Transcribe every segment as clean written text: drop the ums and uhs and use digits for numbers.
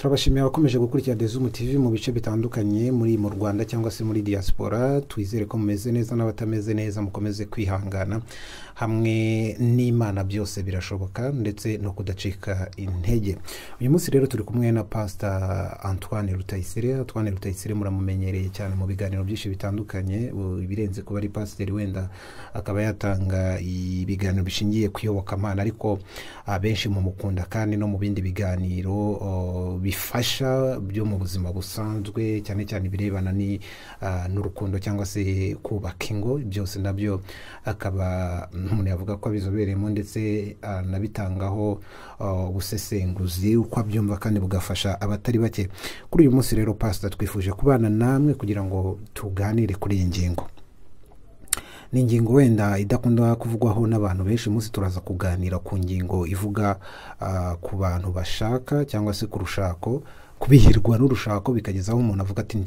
turabashimiye abakomeje gukurikira Dezumu TV mu bice bitandukanye muri mu Rwanda cyangwa se muri diaspora. Twizere ko mumeze neza n'abatameze neza mukomeze kwihangana, hamwe n'Imana byose birashoboka ndetse no kudacika intege. Uyu munsi rero turi kumwe na Pastor Antoine Rutayisire. Antoine Rutayisire muramumenyereye cyane mu biganiro byinshi bitandukanye, birenze kuba ari pastor wenda akaba yatanga ibiganiro bishingiye kuyoboka Imana, ariko abenshi mu mukunda kandi no mu bindi biganiro bifasha byo mu buzima busanzwe, cyane cyane birebana ni n'urukundo cyangwa se kubaka ingo. Byose nabyo akaba umuntu yavuga ko abizobereyemo ndetse nabitangaho ubusesenguzi uko abyumva kandi bugafasha abatari bake. Kuri uyu munsi rero Pastor twifuje kubana namwe kugira ngo tuganire kuri iyi ngingo. Ni ingingo wenda idakunda kuvugwaho n'abantu benshi. Umunsi turaza kuganira ku ngingo ivuga ku bantu bashaka cyangwa se ku rushako, kubihirwa n'urushako bikagezaho umuntu avuga ati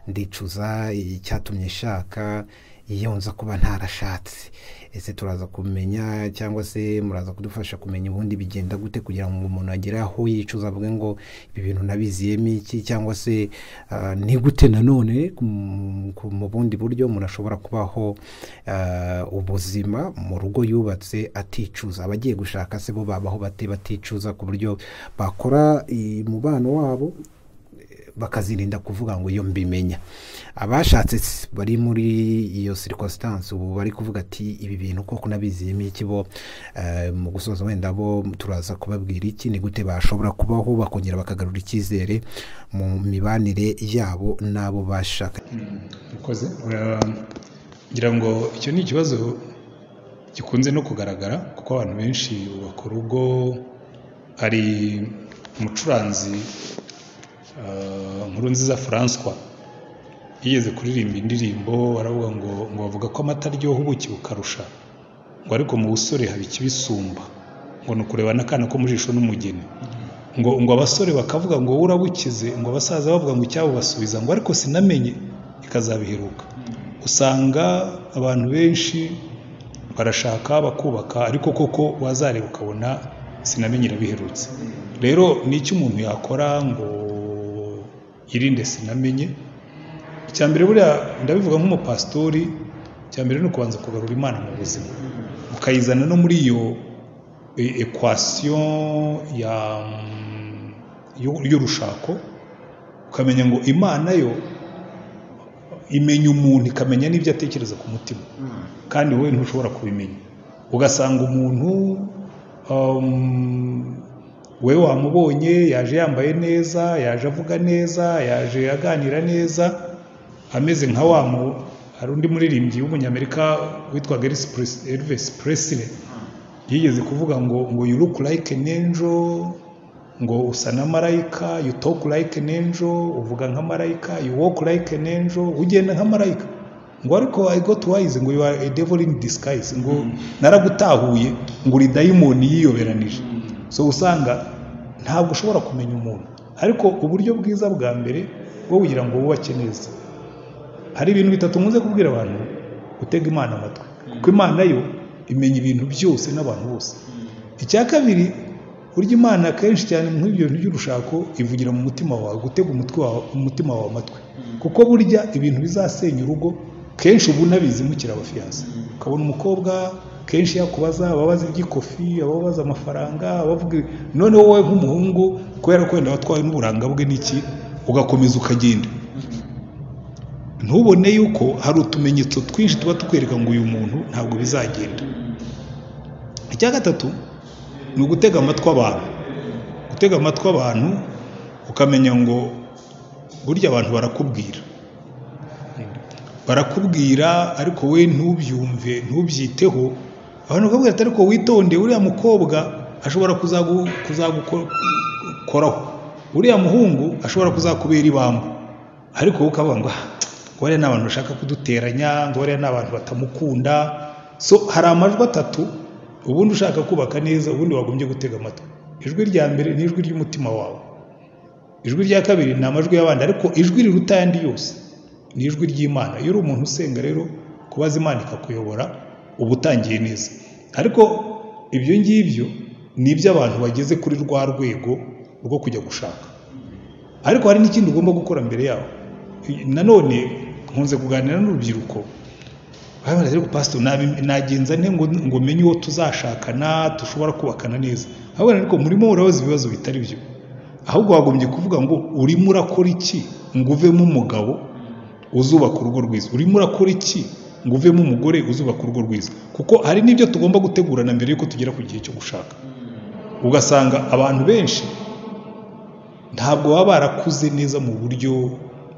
ndicuza icyatumye shaka iyo nza kuba ntarashatse. Ese turaza kumenya cyangwa se muraza kudufasha kumenya ubundi bigenda gute kugira ngo umuntu agere aho yicuza avuge ngo ibi bintu nabiziyemo iki, cyangwa se ni gute nanone mu bundi buryo umuntu ashobora kubaho ubuzima mu rugo yubatse aticuza. Abagiye gushaka se bo babaho baticuza ku buryo bakora umubano wabo bakazirinda kuvuga ngo iyo mbimenya. Abashatse bari muri iyo circumstance ubu bari kuvuga ati ibi bintu koko nabiziyemo iki. Bo mu gusoza wenda bo turaza kubabwira iki, ni gute bashobora kubaho bakongera bakagarura icyizere mu mibanire yabo nabo bashaka. Ukoze ngira ngo icyo ni ikibazo gikunze no kugaragara, kuko abantu benshi bakora urugo. Ari umucuranzi Nkurunziza François yigeze kuririmba indirimbo, aravuga ngo bavuga ko amata aryoha ubuki bukarusha, ngo ariko mu busore haba ikibisumba, ngo ni ukureba n'akana ko mu jisho n'umugeni. ngo abasore bakavuga ngo urabukize, ngo abasaza bavuga ngo icyabo basubiza, ngo ariko sinamenye ikazabiheruka. Usanga abantu benshi barashaka bakubaka, ariko koko wazareba ukabona sinamenye irabiherutse. Rero ni iki umuntu yakora ngo yirinde sinamenye? Icyambere buriya ndabivuga nk'umupastori, icyambere no kubanza kugarura Imana mu buzima, ukayizana no muri iyo equation y'urushako, ukamenya ngo Imana yo imenya umuntu, ikamenya n'ibyo atekereza ku mutima, kandi wowe ntushobora kubimenya. Ugasanga umuntu we wamubonye yaje yambaye neza, yaje avuga neza, yaje aganira neza, ameze nka hari undi muririmbyi w'umunyamerika witwaga Elvis Presley yigeze kuvuga ngo you look like an angel, ngo usa na marayika, you talk like an angel, uvuga nka marayika, you walk like an angel, ugenda nka marayika. Ngo ariko I got wise, ngo you are a devil in disguise, ngo naragutahuye, ngo uri dayimoni yiyoberanije. So usanga ntabwo ushobora kumenya umuntu, ariko uburyo bwiza bwa mbere bwo kugira ngo wubake neza, hari ibintu bitatu nkunze kubwira abantu: gutega Imana amatwi, kuko Imana yo imenya ibintu byose n'abantu bose. Icya kabiri, burya Imana kenshi cyane mu ibyo bintu by'urushako ivugira mu mutima wawe, gutega umutima wawe amatwi, kuko burya ibintu bizasenya urugo kenshi ubu nabizimukira abafiyanse. Ukabona umukobwa kenshi yakubaza ababaza iby'ikofi, ababaza amafaranga, abavuga noneho wowe nk'umuhungu kubera ko wenda watwaye n'uburanga bwe n'iki, ugakomeza ukagenda ntubone yuko hari utumenyetso twinshi tuba tukwereka ngo uyu muntu ntabwo bizagenda. Icya gatatu ni ugutega amatwi abantu, gutega amatwi abantu ukamenya ngo burya abantu barakubwira ariko we ntubyumve, ntubyiteho. Abantu bakubwira ati ariko witonde, uriya mukobwa ashobora kuzagukoraho, uriya muhungu ashobora kuzakubera ibamba, ariko ukavuga ngo bariya ni abantu bashaka kuduteranya, ngo bariya ni abantu batamukunda. So hari amajwi atatu ubundi ushaka kubaka neza, ubundi wagombye gutega amatwi. Ijwi rya mbere ni ijwi ry'umutima wawe, ijwi rya kabiri ni amajwi y'abandi, ariko ijwi riruta ayandi yose ni ijwi ry'Imana. Iyo uri umuntu usenga rero, kubaza Imana ikakuyobora uba utangiye neza. Ariko ibyo ngibyo ni iby'abantu bageze kuri rwa rwego rwo kujya gushaka. ariko hari n'ikindi ugomba gukora mbere yaho. Nanone nkunze kuganira n'urubyiruko, baravuga rero pastor nagenza nte ngo menye uwo tuzashakana dushobora kubakana neza. Ahubwo ariko murimo urabaza ibibazo bitari byo, ahubwo wagombye kuvuga ngo urimo urakora iki ngo uvemo umugabo uzubaka urugo rwiza, urimo urakora iki ngo uvemo umugore uzubaka urugo rwiza. Kuko hari n'ibyo tugomba gutegurana mbere yuko tugera ku gihe cyo gushaka. Ugasanga abantu benshi ntabwo baba barakuze neza mu buryo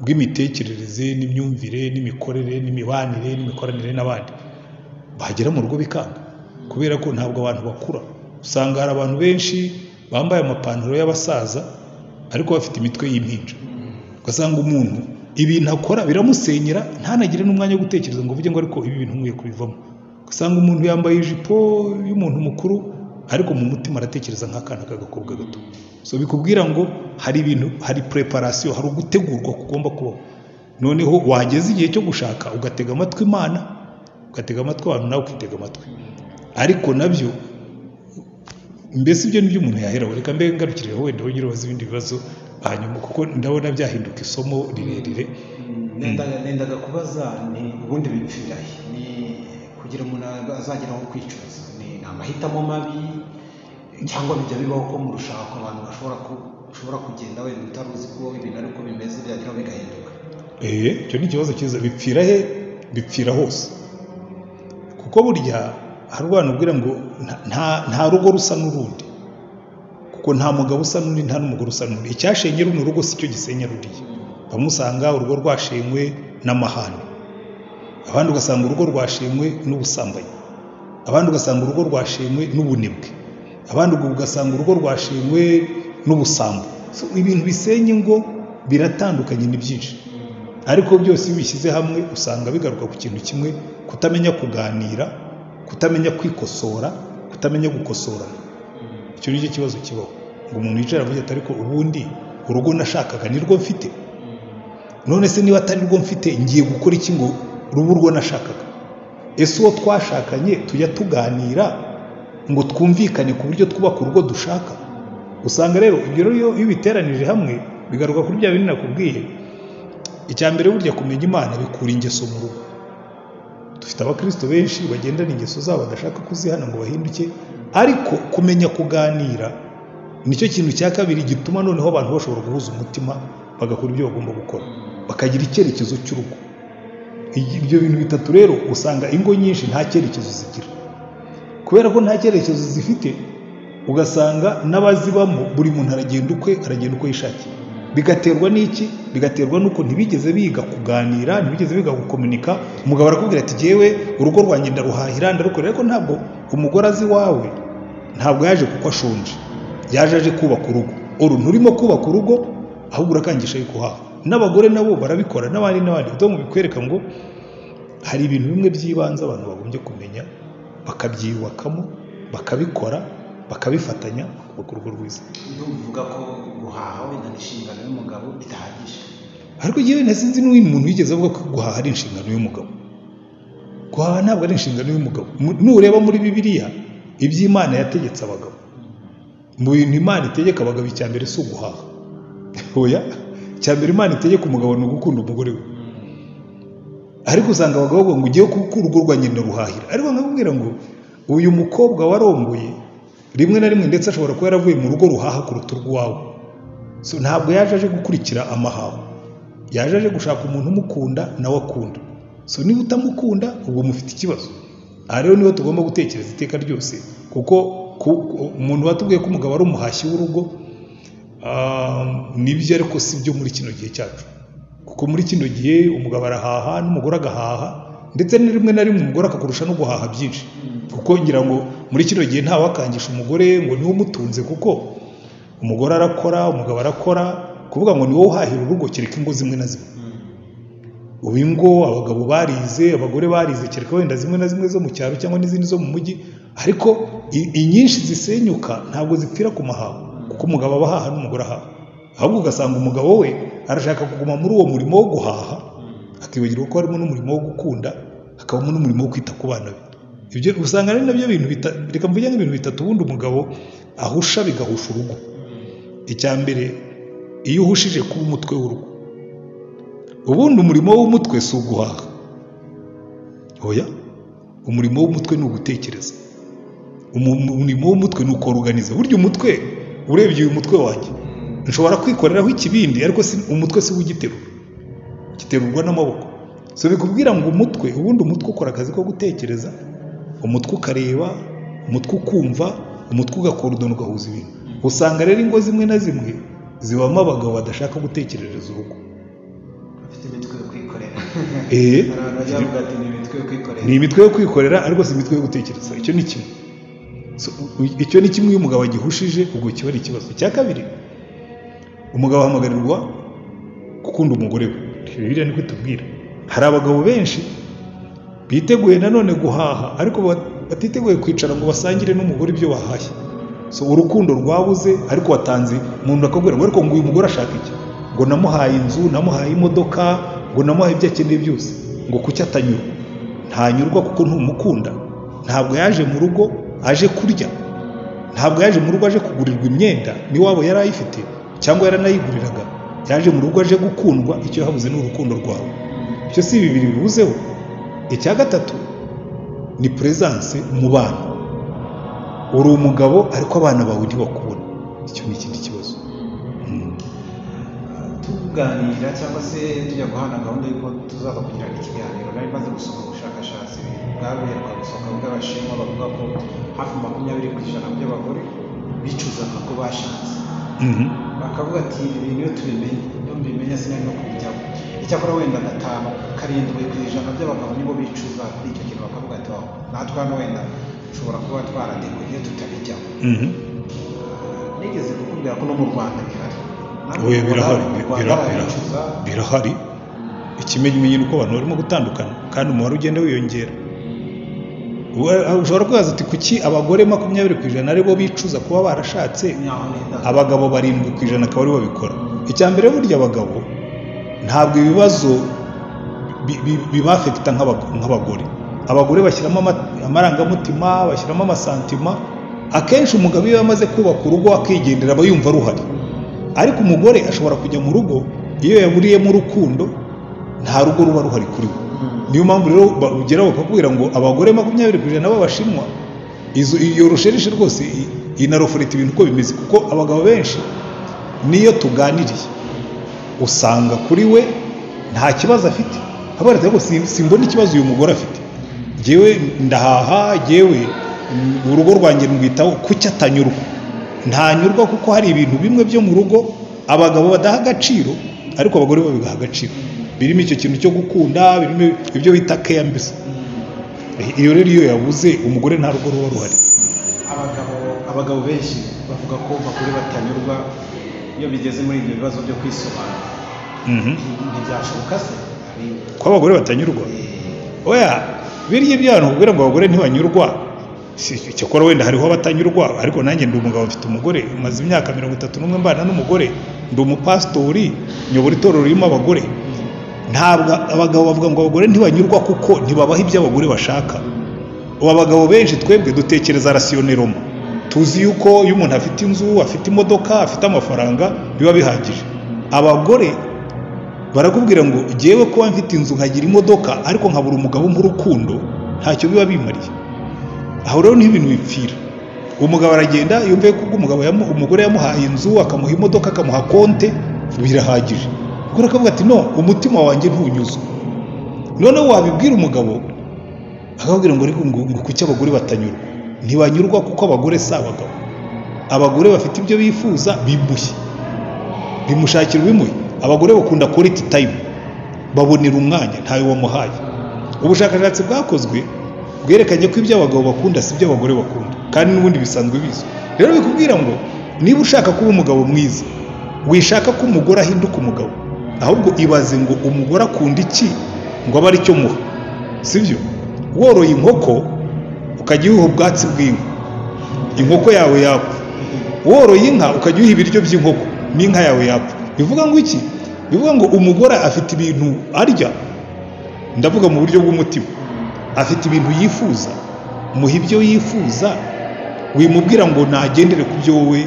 bw'imitekerereze n'imyumvire n'imikorere n'imibanire n'imikoranire n'abandi, bagera mu rugo bikanga kubera ko ntabwo abantu bakura. Usanga hari abantu benshi bambaye amapantaro y'abasaza ariko bafite imitwe y'impinja. Ugasanga umuntu ibintu akora biramusenyera, ntanagire n'umwanya wo gutekereza ngo uvuge ngo ariko ibi bintu nkwiye kubivamo. Ugasanga umuntu yambaye ijipo y'umuntu mukuru ariko mu mutima aratekereza nk'akana k'agakobwa gato. So bikubwira ngo hari ibintu, hari preparation, hari ugutegurwa kugomba kubaho. Noneho wageze igihe cyo gushaka ugatega amatwi Imana, ugatega amatwi abantu nawe ukitega amatwi. Ariko nabyo mbese ibyo nibyo umuntu yaheraho. Reka mbe ngarukirireho wenda wongere ubaze ibindi bibazo hanyuma, kuko ndabona byahinduka isomo rirerire. Nendaga kubaza ni ubundi bipfira ni kugira umuntu azageraho kwicuza, ni amahitamo mabi cyangwa bijya bibaho ko mu rushako abantu bashobora kugenda wenda utaruzi ko ibintu ariko bimeze byageraho bigahinduka? Icyo ni ikibazo cyiza. Bipfira he? Bipfira hose. Kuko burya hari abantu ubwira ngo nta rugo rusa n'urundi, kuko nta mugabo usa n'undi, nta n'umugore usa n'undi. Icyashenye runo rugo si cyo gisenya ruriya. Bamusanga urugo rwashenywe n'amahane, abandi ugasanga urugo rwashenywe n'ubusambanyi, abandi ugasanga urugo rwashenywe n'ubunebwe, abandi ugasanga urugo rwashenywe n'ubusambo. So ibintu bisenya ingo biratandukanye, ni byinshi, ariko byose iyo bishyize hamwe usanga bigaruka ku kintu kimwe: kutamenya kuganira, kutamenya kwikosora, kutamenya gukosorana. Icyo ni cyo kibazo kibaho, ngo umuntu yicara avuga ati ariko ubundi urugo nashakaga ni rwo mfite, none se niba atari rwo mfite ngiye gukora iki ngo rube urwo nashakaga? Ese uwo twashakanye tujya tuganira ngo twumvikane ku buryo twubaka urugo dushaka? Usanga rero ibyo rero iyo biteranije hamwe bigaruka kuri bya bintu nakubwiye. Icya mbere burya kumenya Imana bikura ingeso mu rugo. Dufite abakristo benshi bagendana ingeso zabo badashaka kuzihana ngo bahinduke, ariko kumenya kuganira nicyo kintu cya kabiri gituma noneho abantu bashobora guhuza umutima bagakora ibyo bagomba gukora, bakagira icyerekezo cy'urugo. Ibyo bintu bitatu rero usanga ingo nyinshi nta cyerekezo zigira, kubera ko nta cyerekezo zifite. Ugasanga n'abazibamo buri muntu aragenda uko yishakiye. Bigaterwa n'iki? Bigaterwa n'uko ntibigeze biga kuganira, ntibigeze biga gukomunika. Umugabo arakubwira ati jyewe urugo rwanjye ndaruhahira ndarukorera, ariko ntabwo umugore azi wawe, ntabwo yaje kuko ashonje, yaje aje kubaka urugo. Nturimo kubaka urugo, ahubwo urakangisha yuko haha. N'abagore nabo barabikora, n'abandi byo mu bikwereka ngo hari ibintu bimwe by'ibanze abantu bagombye kumenya, bakabyiyubakamo, bakabikora, bakabifatanya, bakubaka urugo rwiza. Uvuga ko guhaha wenda ni inshingano y'umugabo bidahagije, ariko yewe ntasinzi n'uyu muntu wigeze avuga ko guhaha ari inshingano y'umugabo. Guhaha ntabwo ari inshingano y'umugabo. Nureba muri Bibiliya iby'Imana yategetse abagabo, mu bintu Imana itegeka abagabo icya mbere si uguhaha. Oya, icya mbere Imana itegeka umugabo ni ugukunda umugore we. Ariko usanga abagabo bavuga ngo ugiye kuko urugo rwanjye ndaruhahira. Ariko nkakubwira ngo uyu mukobwa warongoye rimwe na rimwe ndetse ashobora kuba yaravuye mu rugo ruhaha kuruta urwawe. So ntabwo yaje aje gukurikira amahaho, yaje aje gushaka umuntu umukunda nawe akunda. So niba utamukunda ubwo mufite ikibazo. Aha rero niho tugomba gutekereza iteka ryose, kuko umuntu watubwiye ko umugabo ari umuhashyi w'urugo, nibyo, ariko si byo muri kino gihe cyacu. Kuko muri kino gihe umugabo arahaha n'umugore agahaha, ndetse rimwe na rimwe umugore akakurusha no guhaha byinshi. Kuko ngira ngo muri kino gihe nta wakangisha umugore ngo niwe umutunze, kuko umugore arakora, umugabo arakora, kuvuga ngo ni wowe uhahira urugo, kereka ingo zimwe na zimwe. Ubu ingo abagabo barize, abagore barize, kereka wenda zimwe na zimwe zo mu cyaro cyangwa n'izindi zo mu mujyi, ariko inyinshi zisenyuka ntabwo zipfira ku mahaho, kuko umugabo aba ahaha n'umugore ahaha. Ahubwo ugasanga umugabo we arashaka kuguma muri uwo murimo wo guhaha, akibagirwa ko harimo n'umurimo wo gukunda, hakabamo n'umurimo wo kwita ku bana be. Ibyo usanga ari nabyo bintu reka mvuge nk'ibintu bitatu ubundi umugabo ahusha bigahusha urugo. Icya mbere iyo uhushije kuba umutwe w'urugo. Ubundi umurimo w'umutwe si uguhaha, oya, umurimo w'umutwe ni ugutekereza, umurimo w'umutwe ni ukoruganiza. Burya umutwe, urebye uyu mutwe wanjye nshobora kwikoreraho ikibindi, ariko umutwe si ugiterura, giterurwa n'amaboko. So bikubwira ngo umutwe, ubundi umutwe ukora akazi ko gutekereza, umutwe ukareba, umutwe ukumva, umutwe ugakorodona, ugahuza ibintu. Usanga rero ingo zimwe na zimwe zibamo abagabo badashaka gutekerereza urugo, bafite imitwe yo kwikorera. Ni imitwe yo kwikorera, ariko si imitwe yo gutekereza. Icyo ni kimwe. Icyo ni kimwe iyo umugabo agihushije, ubwo kiba ari ikibazo. Cya kabiri, umugabo ahamagarirwa gukunda umugore we. Biriya niko tubwira. Hari abagabo benshi biteguye nanone guhaha, ariko batiteguye kwicara ngo basangire n'umugore ibyo bahashye. So urukundo rwabuze, ariko watanze umuntu akabwira ngo ariko ngo uyu mugore ashaka iki, ngo namuhaye inzu, namuhaye imodoka, ngo namuhaye ibyo akeneye byose, ngo kuki atanyurwa? Ntanyurwa kuko ntumukunda. Ntabwo yaje mu rugo aje kurya, ntabwo yaje mu rugo aje kugurirwa imyenda niwabo yari ayifite cyangwa yaranayiguriraga. Yaje mu rugo aje gukundwa. Icyo yabuze ni urukundo rwawe. Icyo si bibiri bibuzeho. Icya gatatu ni presence mu bana. Uri umugabo ariko abana bawe ntibakubona. Icyo ni ikindi kibazo. Tuganira cyangwa se tujya guhana gahunda y'uko tuzaza kugirana ikiganiro, nari maze gusoma ubushakashatsi bwaberwa gusohoka bw'Abashinwa bavuga ko hafi 20% by'abagore bicuza ko bashatse. Bakavuga ati ibintu iyo tubimenya sinari no kubijyaho. Icyakora wenda 5-7% by'abagabo nibo bicuza kuri icyo kintu. Bakavuga ati natwe hano wenda ushobora kuba twaradekoye tutabijyaho. Nigeze kukubwira ko no mu Rwanda bihari. Birahari. Ikimenyimenyi ni uko abantu barimo gutandukana kandi umubare ugenda wiyongera. Ushobora kwibaza ati kuki abagore 20% aribo bicuza kuba barashatse, abagabo 7% akaba aribo babikora? Icya mbere, burya abagabo ntabwo ibibazo bibafekita nk'abagore. Abagore bashyiramo amarangamutima, bashyiramo amasantima. Akenshi umugabo iyo yamaze kubaka urugo akigendera aba yumva ruhari, ariko umugore ashobora kujya mu rugo iyo yaburiyemo urukundo, nta rugo ruba ruhari kuri we. Niyo mpamvu rero bageraho bakakubwira ngo abagore 20% b'Abashinwa, iyo rusherishe rwose inaroforeta ibintu uko bimeze. Kuko abagabo benshi niyo tuganiriye usanga kuri we nta kibazo afite. Abarata ngo simbona ikibazo uyu mugore afite. Jewe ndahaha, jewe urugo rwanjye rwitaho, kuki atanyurwa? Ntanyurwa kuko hari ibintu bimwe byo mu rugo abagabo badaha agaciro, ariko abagore babigaha agaciro. Birimo icyo kintu cyo gukunda, birimo ibyo bita care mbese. Iyo rero iyo yabuze, umugore nta rugo ruba ruhari. Abagabo benshi bavuga ko abagore batanyurwa iyo bigeze muri ibyo bibazo byo kwisobanura. Ntibyashoboka se ko abagore batanyurwa? Oya, biriya by'abantu kubwira ngo abagore ntibanyurwa, cyakora wenda hariho abatanyurwa. Ariko nanjye ndi umugabo, mfite umugore, maze imyaka 31 mbana n'umugore, ndi umupastori, nyobora itorero ririmo abagore. Ntabwo abagabo bavuga ngo abagore ntibanyurwa kuko ntibabaha ibyo abagore bashaka. Abagabo benshi twebwe dutekereza rationeroma. Tuzi yuko iyo umuntu afite inzu, afite imodoka, afite amafaranga biba bihagije. Abagore barakubwira ngo jewe ko mfite inzu nkagira imodoka ariko nkabura umugabo mu rukundo, ntacyo biba bimariye. Aho rero ni ibintu bipfira. Umugabo aragenda yumve ko umugore yamuhaye inzu, akamuha imodoka, akamuha konte, birahagije. Kuko akavuga ati no, umutima wanjye ntunyuzwe. Noneho wabibwira umugabo akabwira ngo ariko ngo kuki abagore batanyurwa? Ntibanyurwa kuko abagore si abagabo. Abagore bafite ibyo bifuza bimushye, bimushakira ubimuye. Abagore bakunda quality time, babonera umwanya ntayo wamuhaye. Ubushakashatsi bwakozwe bwerekanye ko ibyo abagabo bakunda si ibyo abagore bakunda, kandi n'ubundi bisanzwe bizwi. Rero bikubwira ngo niba ushaka kuba umugabo mwiza, wishaka ko umugore ahinduka umugabo, ahubwo ibaze ngo umugore akunda iki ngo abe ari cyo muha. Sibyo? Woroye inkoko ukajya uyiha ubwatsi bw'inka, inkoko yawe yapfa. Woroye inka ukajya uyiha ibiryo by'inkoko, n'inka yawe yapfa. Bivuga ngo iki? Bivuga ngo umugore afite ibintu arya, ndavuga mu buryo bw'umutima, afite ibintu yifuza, muha ibyo yifuza, wimubwira ngo nagendere ku byo wowe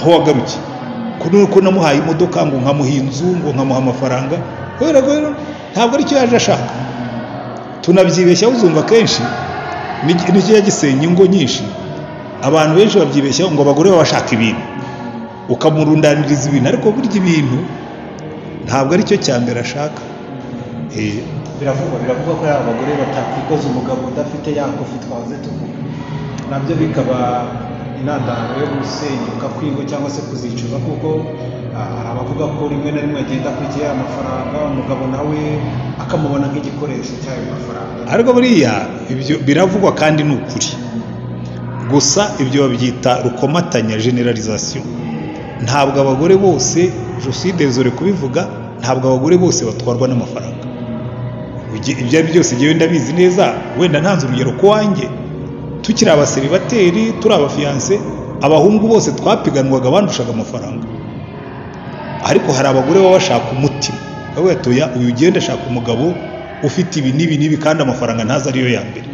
aho wagarukiye. ko namuhaye imodoka ngo nkamuha inzu ngo nkamuha amafaranga rero ntabwo aricyo yaje ashaka. Tunabyibeshyaho uzumva kenshi nicyo yagisenya ingo nyinshi. Abantu benshi babyibeshyaho ngo abagore bashaka ibintu ukamurundaniriza ibintu, ariko burya ibintu ntabwo aricyo cya mbere ashaka. biravugwa ko abagore batakwikoza umugabo udafite yakofi twaze tuvuga, nabyo bikaba intandaro yo gusenyuka kw'ingo cyangwa se kuzicuza, kuko hari abavuga ko rimwe na rimwe agenda akurikiye amafaranga, umugabo nawe akamubona nk'igikoresho cy'ayo mafaranga. Ariko buriya ibyo biravugwa kandi ni ukuri, gusa ibyo babyita rukomatanya, generalization. Ntabwo abagore bose, je suis désolé kubivuga, ntabwo abagore bose batwarwa n'amafaranga. Ibyo ari byose ngewe ndabizi neza, wenda ntanze urugero ko wanjye tukiri abaseribateri, turi abafiyanse, abahungu bose twapiganwaga bandushaga amafaranga. Ariko hari abagore baba bashaka umutima, bavuga ati oya, uyu ugenda ashaka umugabo ufite ibi n'ibi kandi amafaranga ntaza ariyo ya mbere.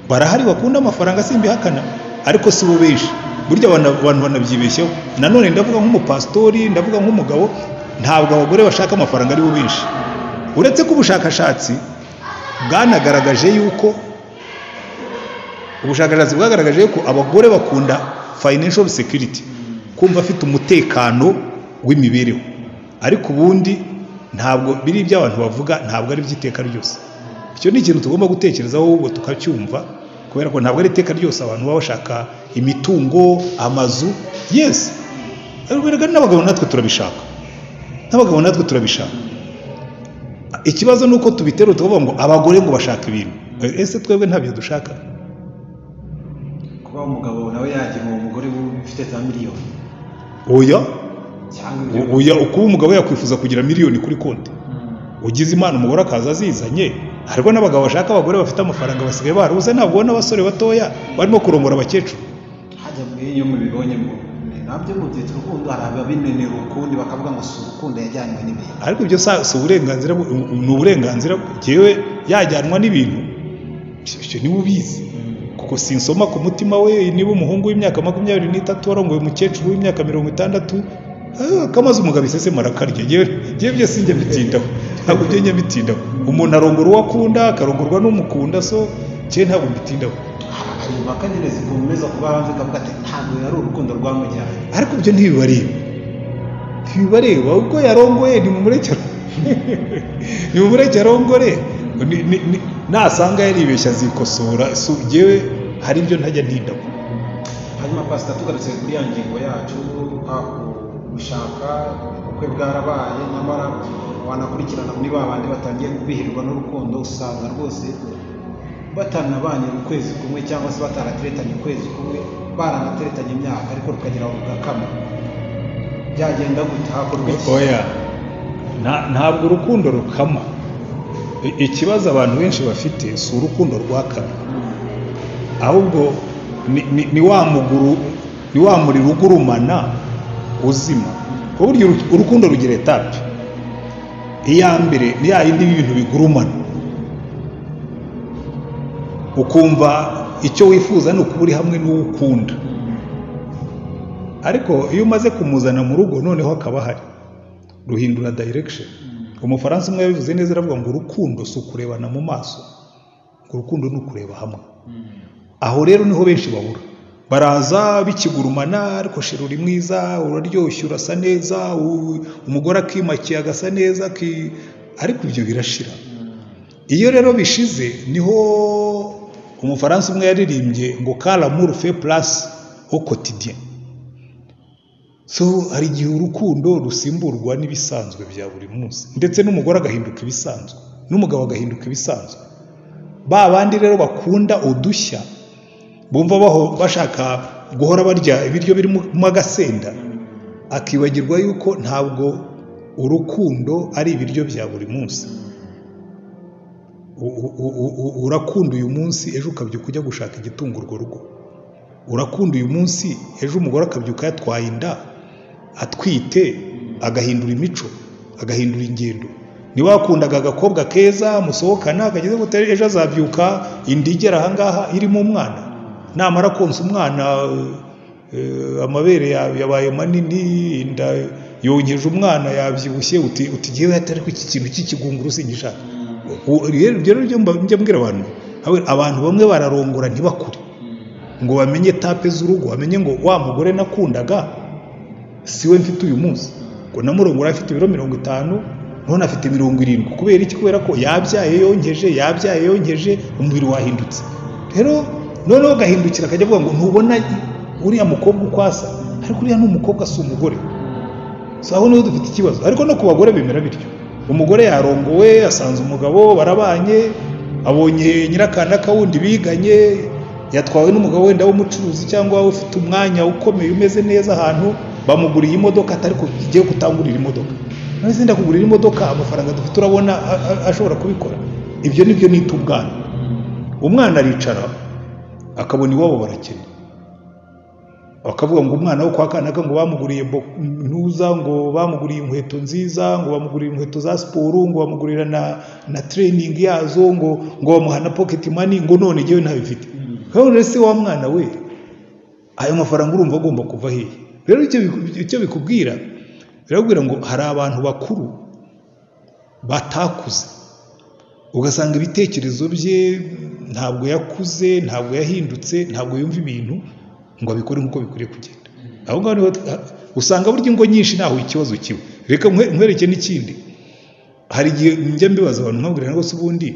Barahari bakunda amafaranga, simbihakana, ariko si bo benshi. Burya abantu banabyibeshyaho. Nanone ndavuga nk'umupastori, ndavuga nk'umugabo, ntabwo abagore bashaka amafaranga ari bo benshi. Uretse ko ubushakashatsi bwanagaragaje yuko abagore bakunda financial security, kumva afite umutekano w'imibereho. Ariko ubundi ntabwo biri iby'abantu bavuga, ntabwo ari by'iteka ryose. Icyo ni ikintu tugomba gutekerezaho ahubwo tukacyumva, kubera ko ntabwo ari iteka ryose abantu baba bashaka imitungo, amazu. Yes, n'abagabo natwe turabishaka. Ikibazo ni uko tubitera tukavuga ngo abagore ngo bashaka ibintu. Ese twebwe ntabyo dushaka? Kuba umugabo nawe yagira umugore ufite za miliyoni. Oya, ukuba umugabo yakwifuza kugira miliyoni kuri konti. Ugize imana umugore akaza azizanye. Ariko n'abagabo bashaka abagore bafite amafaranga basigaye baruze, ntabwo ubona abasore batoya barimo kurongora abakecuru. Hajya iyo mubibonye ngo nabyo mu gihe turukundo hari ababinenera ukundi bakavuga ngo si urukundo yajyanywe n'ibintu. Ariko ibyo si uburenganzira, ni uburenganzira bwewe yajyanwa n'ibintu. Icyo niba ubizi, kuko sinsoma ku mutima we. Niba umuhungu w'imyaka 23 warongoye umukecuru w'imyaka 60, kamaze umugabo isesema arakarya. Ngewe byose njye bitindaho, ntabwo byo njye bitindaho. Umuntu arongora uwo akunda, akarongorwa n'umukunda, so cye ntabwo bitindaho. Hari impaka nyine zikomeza kuba hanze kavuga ati ntabwo yari urukundo rwamujyanye. Ariko ibyo ntibibareba, ubwo yarongoye nimumureke arongore, nasanga yaribeshya azikosora. Ngewe hari ibyo ntajya ntindaho. Hanyuma Pastor, tugarutse kuri ya ngingo yacu, gushaka ubukwe bwarabaye, nyamara wanakurikirana muri babandi batangiye kubihirwa n'urukundo, usanga rwose batanabanye ukwezi kumwe cyangwa se batarateretanye ukwezi kumwe, baranateretanye imyaka ariko rukagira ugakama. Byagenda gute? Hakorwa iki? Oya, ntabwo urukundo rukama. Ikibazo abantu benshi bafite si urukundo rwakama, ahubwo ni wa muriro ugurumana uzima. Kuko burya urukundo rugira etape. Iya mbere ni ya yindi y'ibintu bigurumana, ukumva icyo wifuza ni ukuba uri hamwe n'uwukunda. Ariko iyo umaze kumuzana mu rugo, noneho hakaba hari ruhindura direction. Umufaransa umwe yabivuze neza, aravuga ngo urukundo si ukurebana mu maso, urukundo ni ukureba hamwe. Aho rero niho benshi babura. Baraza bikigurumana, ariko shira uri mwiza, uraryoshye, urasa neza, umugore akimakiye agasa neza, ariko ibyo birashira. Iyo rero bishize, niho umufaransa umwe yaririmbye ngo quand l'amour fait place au quotidien. So hari igihe urukundo rusimburwa n'ibisanzwe bya buri munsi, ndetse n'umugore agahinduka ibisanzwe, n'umugabo agahinduka ibisanzwe. Ba bandi rero bakunda udushya, bumva bashaka guhora barya ibiryo birimo agasenda, akibagirwa yuko ntabwo urukundo ari ibiryo bya buri munsi. Urakunda uyu munsi, ejo ukabyuka ujya gushaka igitunga urwo rugo. Urakunda uyu munsi, ejo umugore akabyuka yatwaye inda, atwite, agahindura imico, agahindura ingendo. Niba wakundaga agakobwa keza musohokana, akageze ngo ejo azabyuka inda igera ahangaha irimo umwana, namara konsa umwana amabere yabaye manini, inda yonkeje umwana yabyibushye uti gihe atari ko iki kintu cy'ikigunguru singishaka. Rero njya mbwira abantu bamwe bararongora ntibakure ngo bamenye tape z'urugo, bamenye ngo wa mugore nakundaga siwe mfite uyu munsi, ngo namurongora afite ibiro 50 none afite 70. Kubera iki? Kubera ko yabyaye yonkeje umubiri wahindutse. Rero noneho gahindukira akajya avuga ngo ntubona uriya mukobwa ukwasa, ariko uriya ni umukobwa si umugore. So aho niho dufite ikibazo. Ariko no ku bagore bimera bityo, umugore yarongowe asanze umugabo barabanye, abonye nyirakana kawundi biganye, yatwawe n'umugabo wenda w'umucuruzi cyangwa ufite umwanya ukomeye umeze neza ahantu, bamuguriye imodoka atari ko igiye gutangurira imodoka. None sinda kugurira imodoka amafaranga dufite urabona ashobora kubikora. Ibyo nibyo nita ubwana. Umwana aricara akabona iwabo barakene, bakavuga ngo umwana wo kwa kanaka ngo bamuguriye ntuza, ngo bamuguriye inkweto nziza, ngo bamuguriye inkweto za siporo, ngo bamugurira na training yazo, ngo bamuha na pocket money, ngo none ngewe ntabifite. Rero se wa mwana we ayo mafaranga urumva agomba kuva hehe? Rero icyo bikubwira birabwira ngo hari abantu bakuru batakuze, ugasanga ibitekerezo bye ntabwo yakuze, ntabwo yahindutse, ntabwo yumva ibintu ngo abikore nk'uko bikwiriye kugenda. Aho ngaho niho usanga burya ingo nyinshi ntaho ikibazo kiba. Reka nkwereke n'ikindi, hari igihe njya mbibaza abantu nkabwira ngo se ubundi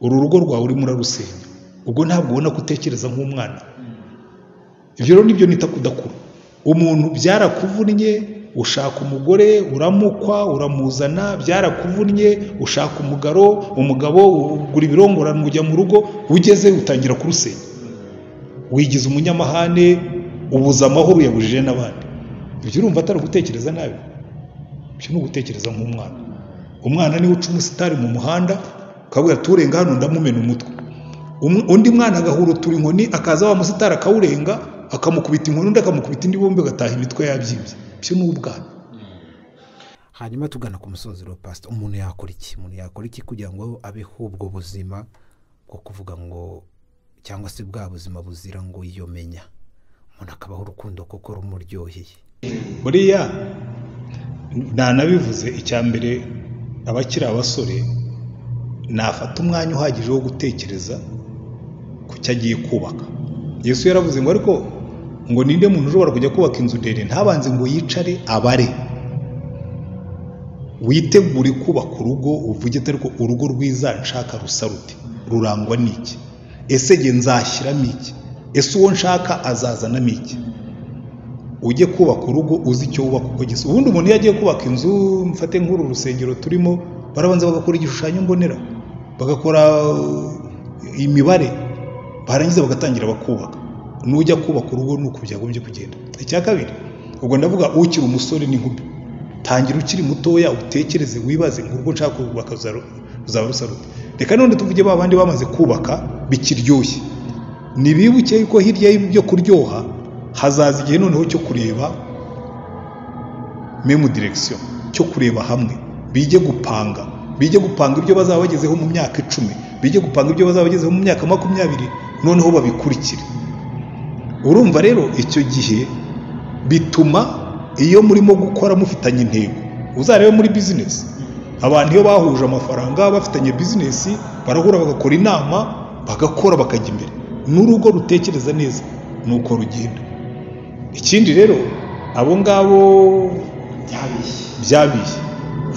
uru rugo rwawe urimo urarusenya, ubwo ntabwo ubona kutekereza nk'umwana. Ibyo rero nibyo nita kudakura. Umuntu byarakuvunnye, ushaka umugore uramukwa uramuzana, byarakuvunnye ushaka umugabo ugura ibirongorano ujya mu rugo, ugeze utangira kurusenya, wigize umunyamahane, ubuza amahoro uyabujije n'abandi. Ibyo urumva atari gutekereza nabi, ibyo ni ugutekereza nk'umwana. Umwana niwe uca umusitari mu muhanda akabwira turenga hano ndamumena umutwe, undi mwana agahura turi inkoni akaza wa musitari akawurenga akamukubita inkoni, undi akamukubita indi bombe agataha imitwe yabyibye. Ibyo ni ubwana. Hanyuma tugana ku musozi wa Pastor, umuntu yakora iki kugira ngo abeho ubwo buzima bwo kuvuga ngo cyangwa se bwa buzima buzira ngo yiyomenya, umuntu akabaho urukundo koko rumuryoheye? Buriya nanabivuze, icya mbere abakiri abasore nafata umwanya uhagije wo gutekereza ku cyo agiye kubaka. Yesu yaravuze ngo ariko ngo ninde muntu ushobora kujya kubaka inzu ndende ntabanze ngo yicare abare, witegure kubaka urugo, uvuge ariko urugo rwiza nshaka rusa rute, rurangwa n'iki, ese nge nzashyiramo iki, ese uwo nshaka azazanamo iki. Ujye kubaka urugo uzi icyo wubaka uko gisa. Ubundi umuntu iyo agiye kubaka inzu, mfate nk'uru rusengero turimo, barabanza bagakora igishushanyo mbonera, bagakora imibare, barangiza bagatangira bakubaka. Nujya kubaka urugo nuko byagombye kugenda. Icya kabiri, ubwo ndavuga ukiri umusore n'inkumi, tangira ukiri mutoya utekereze, wibaze urugo nshaka kubaka ruzaba rusa rute. Reka none tuvuge babandi bamaze kubaka bikiryoshye, nibibuke yuko hirya y'ibyo kuryoha hazaza igihe noneho cyo kureba memu direction, cyo kureba hamwe, bige gupanga ibyo bazaba bagezeho mu myaka 10, bige gupanga ibyo bazaba bagezeho mu myaka 20, noneho babikurikire. Urumva rero icyo gihe bituma iyo murimo gukora mufitanye intego. Uzarebe muri business, abantu iyo bahuje amafaranga bafitanye business barahura bagakora inama, bagakora bakajya imbere. N'urugo rutekereza neza nuko rugenda. Ikindi rero abo ngabo byabishye,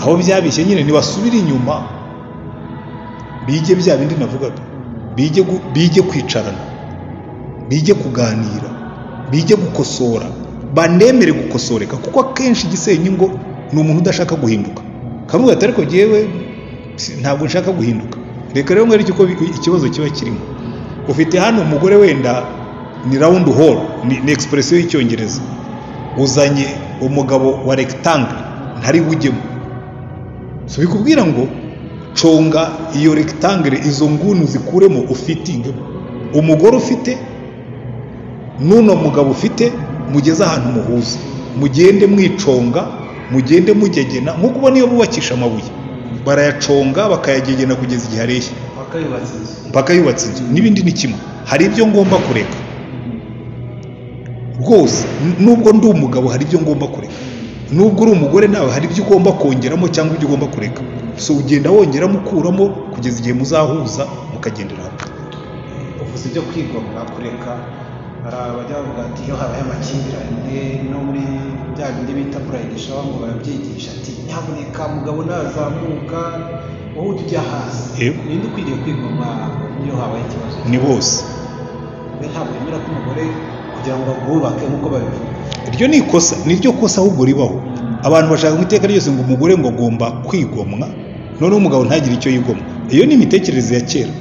aho byabishye nyine ntibasubira inyuma, bige bya bindi navugaga, bige kwicarana, bige kuganira, bige gukosora, banemere gukosoreka, kuko akenshi igisenya ingo ni umuntu udashaka guhinduka. Kamwe atari ko jewe ntabwo nshaka guhinduka. Reka rero mwari uko ikibazo kiba kirimo. Ufite hano umugore wenda ni round hole, ni expression y'icyongereza, uzanye umugabo wa rectangle ntari bujyemo. So bikubwira ngo conga iyo rectangle, izo ngunu zikuremo ufitingemo. Umugore ufite nuno mugabo ufite mugeze ahantu muhuza, mugende mwiconga, mugende mugegena. Nkuko ubona iyo bubakisha amabuye barayaconga bakayagegena kugeza igihe areshya, bakayubatsa inzu. N'ibindi ni kimwe, hari ibyo ngomba kureka rwose, nubwo ndi umugabo hari ibyo ngomba kureka. nubwo uri umugore nawe hari ibyo ugomba kongeramo cyangwa ibyo ugomba kureka, so ugenda wongeramo ukuramo kugeza igihe muzahuza mukagendera hamwe. uvuze ibyo kwigomwa kureka, hari abajya bavuga ati iyo habaye amakimbirane no muri bya bindi bita pride shower ngo barabyigisha ati nyamuneka mugabo nazamuka wowe ujya hasi. Ninde ukwiriye kwigomwa iyo habaye ikibazo? Ni bose. Ntabwo yemera ko umugore kugira ngo bubake nk'uko babivuga. Iryo ni ikosa, niryo kosa ahubwo ribaho. Abantu bashaka mu iteka ryose ngo umugore ngo agomba kwigomwa, noneho umugabo ntagire icyo yigomwa. Iyo ni imitekerereze ya kera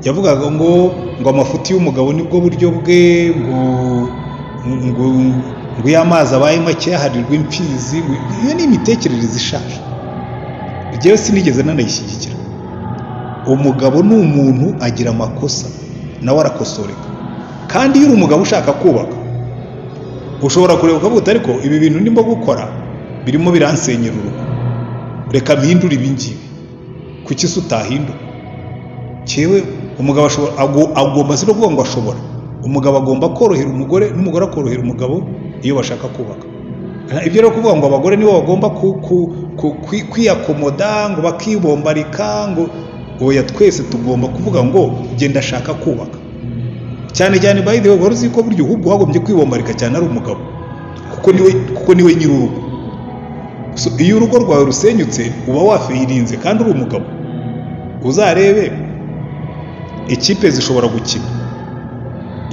yavugaga ngo amafuti y'umugabo nibwo buryo bwe, ngo y'amazi abaye make yaharirwa imfizi. Iyo ni imitekerereze ishaje, ryewe sinigeze nanayishyigikira. Umugabo ni umuntu, agira amakosa nawe arakosoreka, kandi iyo uri umugabo ushaka kubaka ushobora kureba ukavuga ariko ibi bintu ndimo gukora birimo biransenyera urugo, reka mpindure ibi ngibi. Kuki se utahindura? Cyewe umugabo agomba si no kuvuga ngo ashobora, umugabo agomba korohera umugore n'umugore akorohera umugabo iyo bashaka kubaka. Ibyo rero kuvuga ngo abagore nibo bagomba kwiyakomoda ngo bakibombarika, ngo oya, twese tugomba kuvuga ngo genda ashaka kubaka. Cyane cyane by the way, wari uzi ko buryo ahubwo wagombye kwibombarika cyane ari umugabo, kuko niwe nyir'urugo. So iyo urugo rwawe rusenyutse uba wafirinze kandi uri umugabo. Uzarebe ikipe zishobora gukina,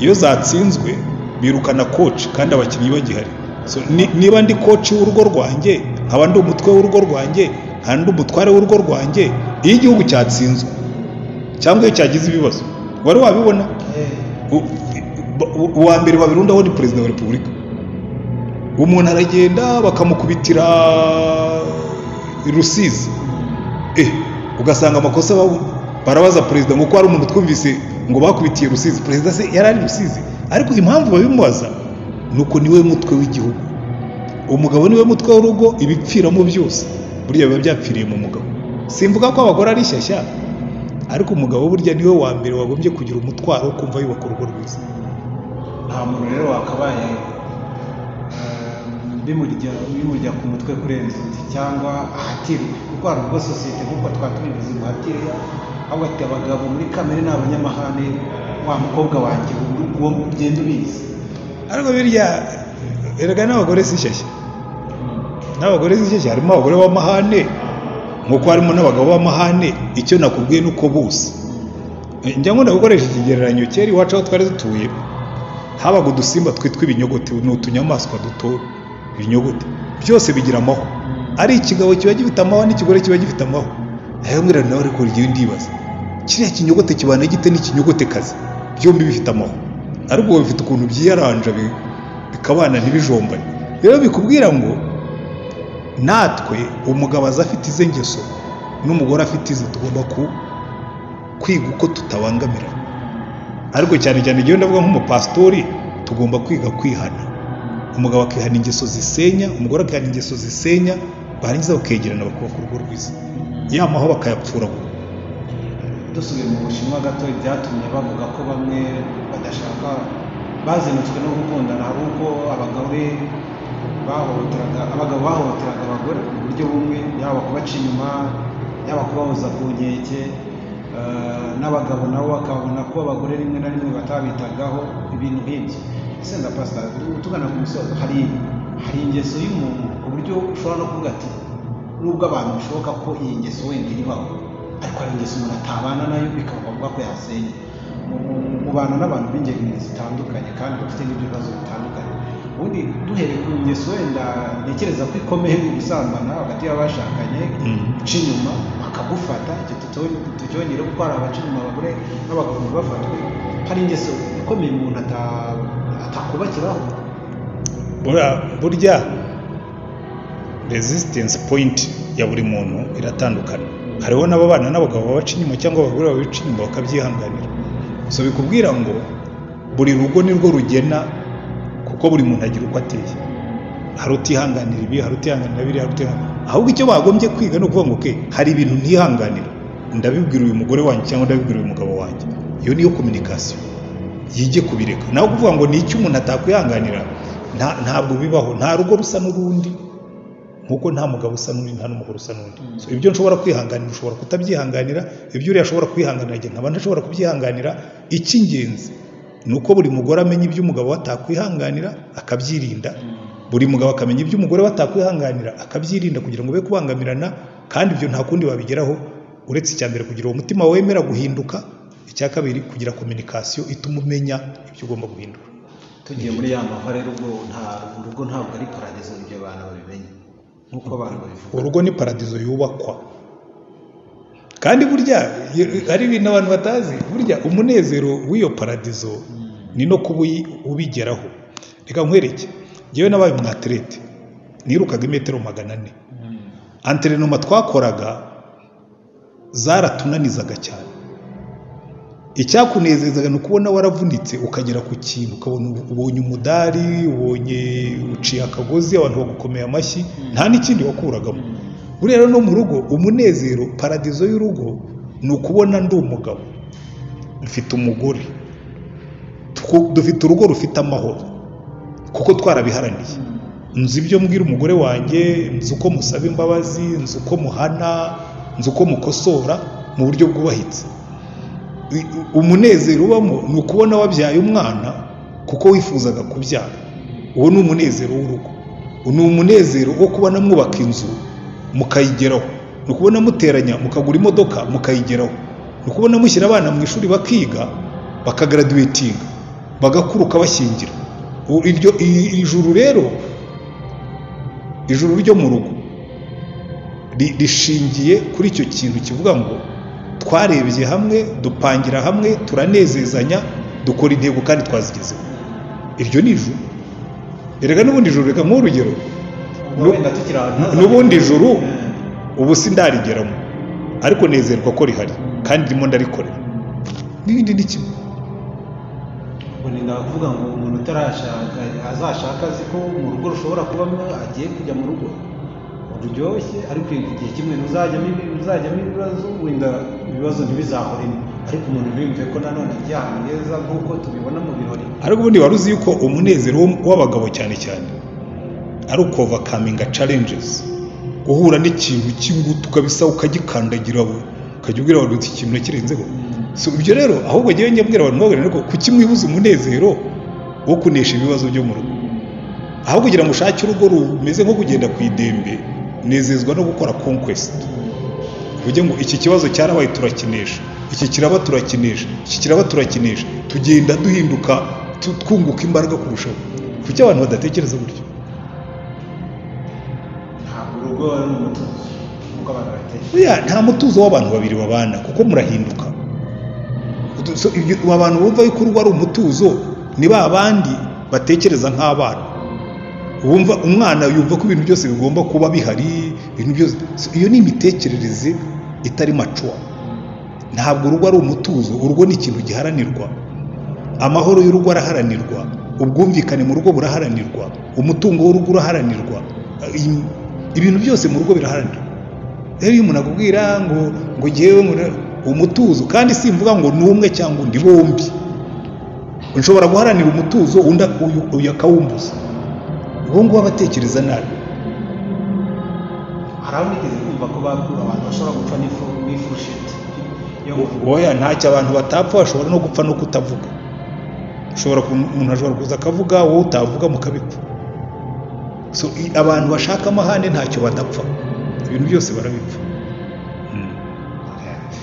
iyo zatsinzwe birukana coach kandi abakinnyi bagihari. So niba ndi coach w'urugo rwanjye, nkaba ndi umutwe w'urugo rwanjye, kandi umutware w'urugo rwanjye, iyo igihugu cyatsinzwe cyangwa iyo cyagize ibibazo, wari wabibona uwa mbere babirundaho ni perezida wa repubulika. Umuntu aragenda bakamukubitira Rusizi, ugasanga amakosa barabaza perezida ngo ko hari umuntu twumvise ngo bakubitiye Rusizi. Perezida se yari ari Rusizi, ariko impamvu babimubaza nuko niwe mutwe w'igihugu. Umugabo niwe mutwe w'urugo, ibipfiramo byose burya biba byapfiriye mu mugabo. Simvuga ko abagore ari shyashya, ariko umugabo burya niwe wa mbere wagombye kugira umutwaro wo kumva yubaka urugo rwiza. Nta muntu rero wakabaye bimurya ku mutwe kurenza undi cyangwa ahatirwa, kuko hari ubwo sosiyete nk'uko twatubivuze muhatirwa, ahubwo ati abagabo muri kamere ni abanyamahane, wa mukobwa wanjye uwo ugenda ubizi. Ariko birya erega n'abagore si shyashya, n'abagore si shyashya, harimo abagore b'amahane nk'uko harimo n'abagabo b'amahane. Icyo nakubwiye nuko bose, njya nkunda gukoresha ikigereranyo kera iwacu aho twari dutuye habaga udusimba twitwa ibinyogote. Ni utunyamaswa duto, ibinyogote byose bigira amahwa. Ari ikigabo kiba gifite amahwa n'ikigore kiba gifite amahwa. Ayo mwira nawe ariko rigiye ndibaza, kiriya kinyogote kibana gite n'ikinyogote kazi? Byombi bifite amahwa, ariko bifite ukuntu byiyaranja bikabana ntibijombane. Rero bikubwira ngo natwe umugabo aza afite ize ngeso n'umugore afite ize, tugomba kwiga uko tutabangamira. Ariko cyane cyane igihe ndavuga nk'umupastori, tugomba kwiga kwihana. Umugabo akihana ingeso zisenya, umugore akihana ingeso zisenya, barangiza bakegerana bakubaka urugo rwiza. Yamaho bakayapfura. Dusubiye mu Bushinwa gato, byatumye bavuga ko bamwe badashaka, bazinutswe no gukundana. Hari ubwo abagabo bahohoteraga abagore mu buryo bumwe, yaba kubaca inyuma, yaba kubahoza ku nkeke, n'abagabo nabo bakabona ko abagore rimwe na rimwe batabitagaho, ibintu nk'ibyo. Ese nda Pastor, tugana ku musozo, hari ingeso y'umuntu ku buryo ushobora no kuvuga ati nubwo abantu bishoboka ko iyi ngeso wenda iribaho, ariko hari ingeso umuntu atabana nayo bikaba ngombwa ko yasenya. Mu bantu n'abantu b'ingeri zitandukanye kandi bafite n'ibibazo bitandukanye. Ubundi duhereye ku ngeso wenda ntekereza ko ikomeye mu gusambana hagati y'abashakanye, guca inyuma bakagufata, icyo tucyongera kuko hari abaca inyuma abagore n'abagabo bafatwe. Hari ingeso ikomeye umuntu atakubakiraho. Burya resistance point ya buri muntu iratandukana. Hariho n'ababana n'abagabo babaca inyuma cyangwa abagore babica inyuma bakabyihanganira. So bikubwira ngo buri rugo nirwo rugena, kuko buri muntu agira uko ateye. Hari utihanganira ibi, hari utihanganira biri, hari utihanganira. Ahubwo icyo bagombye kwiga ni ukuvuga ngo hari ibintu ntihanganira, ndabibwira uyu mugore wanjye cyangwa ndabibwira uyu mugabo wanjye. Iyo niyo communication. Yige kubireka. Naho kuvuga ngo ni icyo umuntu atakwihanganira, ntabwo bibaho. Nta rugo rusa n'urundi, nkuko nta mugabo usa n'undi nta n'umugore usa n'undi. So ibyo nshobora kwihanganira ushobora kutabyihanganira, ibyo uriya ashobora kwihanganira njye nkaba ndashobora kubyihanganira. Icy'ingenzi ni uko buri mugore amenya ibyo umugabo atakwihanganira akabyirinda, buri mugabo akamenya ibyo umugore batakwihanganira akabyirinda kugira ngo be kubangamirana. Kandi ibyo nta kundi babigeraho uretse icya mbere kugira uwo mutima wemera guhinduka, icya kabiri kugira communication ituma umenya ibyo ugomba guhindura. Tugiye muri ya mahwa rero, urugo ntabwo ari paradizo, ibyo abantu babimenye nk'uko abantu babivuga. Urugo ni paradizo yubakwa, kandi burya ari ibintu abantu batazi. Burya umunezero w'iyo paradizo ni no kuba ubigeraho. Reka nkwereke, ngewe nabaye umwatlete, nirukaga imetero 400. Antrenoma twakoraga zaratunanizaga cyane. Icyakunezezaga ni ukubona waravunitse ukagera ku kintu, ukabona ubonye umudari, ubonye uciye akagozi, abantu bagukomeye amashyi, nta n'ikindi wakuragamo. Buriya rero no mu rugo umunezero, paradizo y'urugo ni ukubona ndi umugabo, mfite umugore, dufite urugo rufite amahoro kuko twarabiharaniye. Nzi ibyo mbwira umugore wanjye, nzi uko musaba imbabazi, nzi uko muhana, nzi uko mukosora mu buryo bwubahitse. Umunezero ubamo ni ukubona wabyaye umwana kuko wifuzaga kubyara. Uwo ni umunezero w'urugo. Ni umunezero wo kubona mwubaka inzu mukayigeraho, ni ukubona muteranya mukagura imodoka mukayigeraho, ni ukubona mushyira abana mu ishuri bakiga bakagraduatinga bagakuruka bashyingira. Ijuru rero, ijuru ryo mu rugo rishingiye kuri icyo kintu kivuga ngo twarebye hamwe, dupangira hamwe, turanezezanya, dukora intego kandi twazigezeho. Iryo ni ijuru. Erega n'ubundi ijuru, reka nk'urugero, n'ubundi ijuru ubu sindarigeramo, ariko nezerwa ko rihari kandi ndimo ndarikorera. N'ibindi ni kimwe. Ni ndavuga ngo umuntu utarashaka azashaka azi ko mu rugo rushobora kubamo agiye kujya mu rugo ruryoshye, ariko igihe kimwe uzajyamo ibibazo, wenda ibibazo ntibizahoremo, ariko umuntu bimve ko nanone ajyana neza nk'uko tubibona mu birori. Ariko ubundi wari uzi yuko umunezero w'abagabo cyane cyane ari overcoming challenges, uhura n'ikintu cy'ingutu kabisa ukagikandagira, ukajya ubwira abantu uti ikintu nakirenzeho. So ibyo rero ahubwo ngewe njya abantu bagana ko kukimwibuza umunezero wo kunesha ibibazo byo mu rugo, aho kugira ngo ushake urugo rumeze nko kugenda ku idembe, nezezwa no gukora conquest. Uvuge ngo iki kibazo cyarabaye turakinesha, iki kiraba turakinesha, iki kiraba turakinesha, tugenda duhinduka, twunguka imbaraga kurushaho. Kuki abantu badatekereza gutyo? Ntabwo urugo ari umutuzo nk'uko abantu batekereza. Nta mutuzo w'abantu babiri babana kuko murahinduka. Abantu bumva yuko urugo ari umutuzo ni ba bandi batekereza nk'abana. Wumva umwana yumva ko ibintu byose bigomba kuba bihari, ibintu byose. Iyo ni imitekerereze itari mature. Ntabwo urugo ari umutuzo, urugo ni ikintu giharanirwa. Amahoro y'urugo araharanirwa, ubwumvikane mu rugo buraharanirwa, umutungo w'urugo uraharanirwa, ibintu byose mu rugo biraharanirwa. Rero iyo umuntu akubwira ngo ngewe umutuzo, kandi simvuga ngo ni umwe cyangwa undi, bombi nshobora guharanira umutuzo uyu akawumbuza. Ubu ngubu abatekereza nabi. Hari aho nigeze kumva ko abantu bashobora gupfa n'ifurusheti. Oya, ntacyo abantu batapfa, bashobora no gupfa no kutavuga. Umuntu ashobora kuza akavuga, wowe utavuga mukabipfa. So abantu bashaka amahane ntacyo badapfa, ibintu byose barabipfa.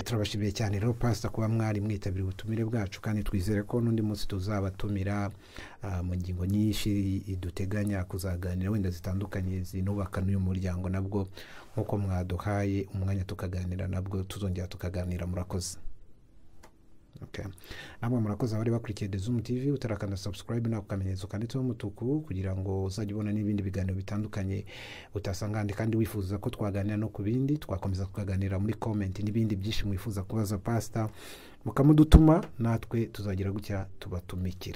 Turabashimiye cyane rero Pastor kuba mwari mwitabira ubutumire bwacu, kandi twizere ko n'undi munsi tuzabatumira mu ngingo nyinshi duteganya kuzaganira wenda zitandukanye zinubaka n'uyu muryango, nabwo nk'uko mwaduhaye umwanya tukaganira, nabwo tuzongera tukaganira. Murakoze. Namwe murakoze abari bakurikiye The Zoom TV, utarakanda subscribe na ukamenyetso kanditseho umutuku kugira ngo uzajye ubona n'ibindi biganiro bitandukanye utasanga handi, kandi wifuza ko twaganira no ku bindi twakomeza kuganira muri comment, n'ibindi byinshi mwifuza kubaza Pastor mukamudutuma, natwe tuzagira gutya tubatumikire.